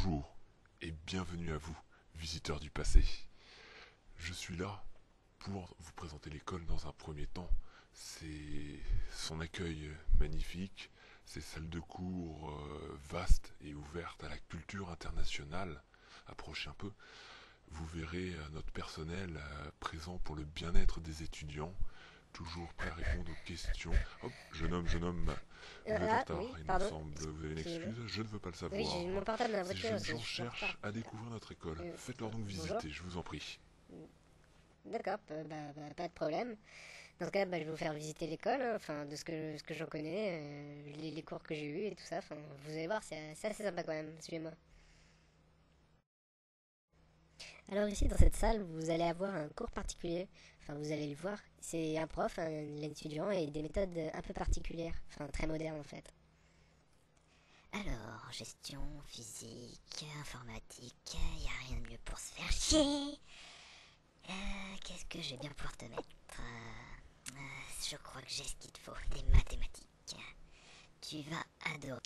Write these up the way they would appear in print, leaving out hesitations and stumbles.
Bonjour et bienvenue à vous, visiteurs du passé. Je suis là pour vous présenter l'école dans un premier temps. C'est son accueil magnifique, ses salles de cours vastes et ouvertes à la culture internationale. Approchez un peu, vous verrez notre personnel présent pour le bien-être des étudiants, toujours prêt à répondre aux questions. Hop, jeune homme, vous êtes en retard, Oui, il me pardon. semble. Vous avez une Excusez-moi. excuse, je ne veux pas le Oui, savoir. j'ai mon portable dans la Ces voiture, jeunes je gens suis en retard. cherchent à découvrir notre école. Faites-leur donc Bonjour. visiter, je vous en prie. D'accord, pas de problème. Dans ce cas, je vais vous faire visiter l'école, hein, enfin, de ce que j'en connais, les cours que j'ai eus et tout ça. Enfin, vous allez voir, c'est assez sympa quand même, suivez-moi. Alors ici, dans cette salle, vous allez avoir un cours particulier. Enfin, vous allez le voir. C'est un prof, un étudiant et des méthodes un peu particulières. Enfin, très modernes en fait. Alors, gestion, physique, informatique, y a rien de mieux pour se faire chier. Qu'est-ce que je vais bien pouvoir te mettre Je crois que j'ai ce qu'il te faut, des mathématiques. Tu vas adorer.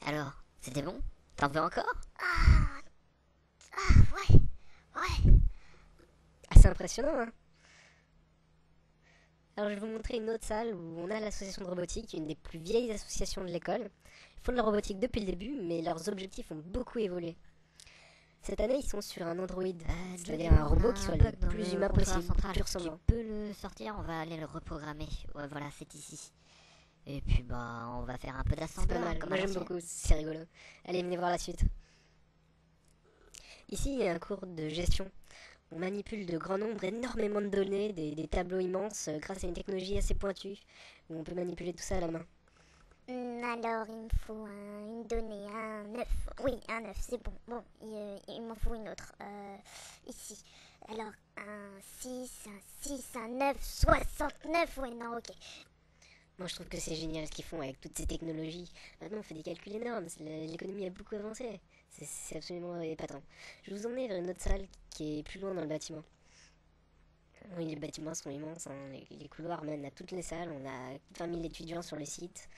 Alors, c'était bon? T'en veux encore? Ouais. Assez impressionnant, hein. Alors je vais vous montrer une autre salle où on a l'association de robotique, une des plus vieilles associations de l'école. Ils font de la robotique depuis le début, mais leurs objectifs ont beaucoup évolué. Cette année, ils sont sur un androïde, c'est-à-dire un robot qui soit le plus humain possible, pur sang Tu blanc. peux le sortir, on va aller le reprogrammer. Ouais, voilà, c'est ici. Et puis on va faire un peu C'est pas d'assemblage. mal, comme moi à j'aime l'ancienne. beaucoup, c'est rigolo. Allez, venez voir la suite. Ici, il y a un cours de gestion. On manipule de grands nombres, énormément de données, des tableaux immenses, grâce à une technologie assez pointue, où on peut manipuler tout ça à la main. Alors, il me faut une donnée, un œuf. Oui, un œuf, c'est bon. Bon, il m'en faut une autre. Ici. Alors, un 6, un 9, 69. Ouais, non, ok. Moi, je trouve que c'est génial ce qu'ils font avec toutes ces technologies. Maintenant, on fait des calculs énormes. L'économie a beaucoup avancé. C'est absolument épatant. Je vais vous emmener vers une autre salle qui est plus loin dans le bâtiment. Oui, les bâtiments sont immenses, hein. Les couloirs mènent à toutes les salles. On a 20 000 étudiants sur le site.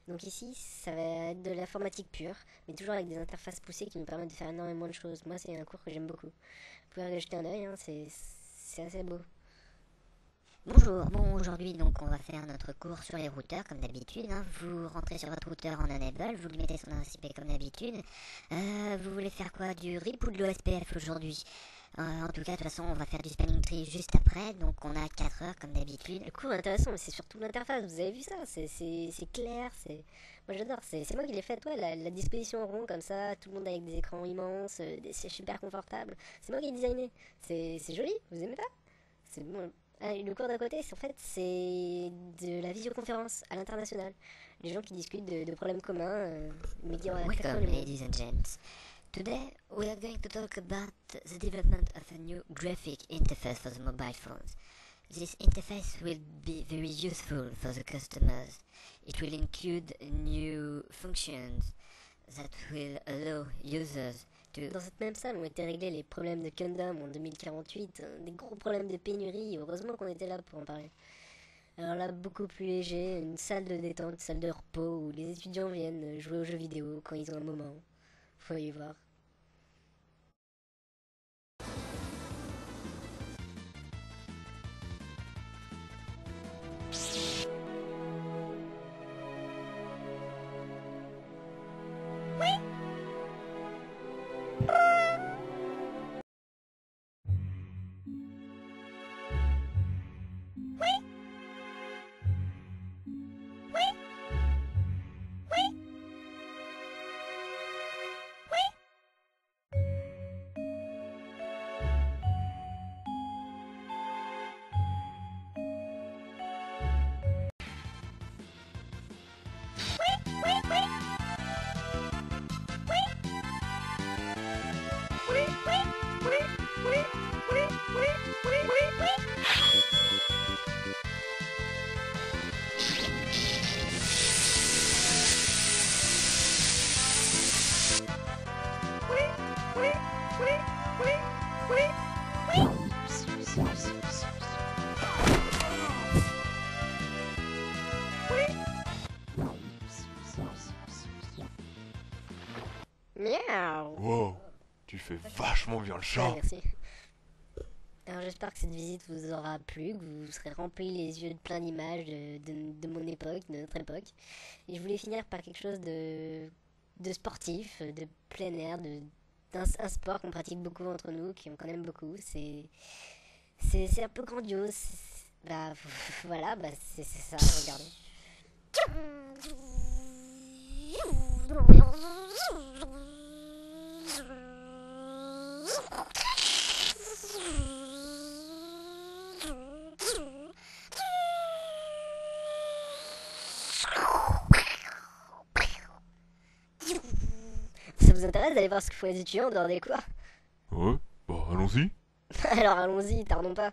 Donc ici, ça va être de l'informatique pure, mais toujours avec des interfaces poussées qui nous permettent de faire énormément de choses. Moi, c'est un cours que j'aime beaucoup. Vous pouvez aller jeter un œil, hein, c'est assez beau. Bonjour, bon aujourd'hui donc on va faire notre cours sur les routeurs comme d'habitude. Vous rentrez sur votre routeur en enable, vous lui mettez son adresse IP comme d'habitude. Vous voulez faire quoi, du RIP ou de l'OSPF aujourd'hui? En tout cas, de toute façon, on va faire du spanning tree juste après, donc on a 4 heures comme d'habitude. Le cours est intéressant, mais c'est surtout l'interface. Vous avez vu ça? C'est clair, moi j'adore, c'est moi qui l'ai fait, ouais, la disposition en rond comme ça, tout le monde avec des écrans immenses, c'est super confortable. C'est moi qui ai designé. C'est joli, vous aimez pas? C'est bon. Ah, et le cours d'à côté, c'est de la visioconférence à l'international. Les gens qui discutent de problèmes communs, mais qui ont à Welcome, le monde. ladies and gents. Today we are going to talk about the development of a new graphic interface for the mobile phones. This interface will be very useful for the customers. It will include new functions that will allow users to... Dans cette même salle ont été réglés les problèmes de Gundam en 2048, des gros problèmes de pénurie, heureusement qu'on était là pour en parler. Alors là, beaucoup plus léger, une salle de détente, une salle de repos où les étudiants viennent jouer aux jeux vidéo quand ils ont un moment. Faut y voir. fait vachement bien le Ouais, chat. merci. Alors j'espère que cette visite vous aura plu, que vous serez remplis les yeux de plein d'images de mon époque, de notre époque. Et je voulais finir par quelque chose de sportif, de plein air, un sport qu'on pratique beaucoup entre nous, qu'on aime beaucoup. C'est un peu grandiose. Bah voilà, bah c'est ça, regardez. Ça vous intéresse d'aller voir ce que font les étudiants en dehors des cours? Ouais, bah allons-y. Alors allons-y, tardons pas.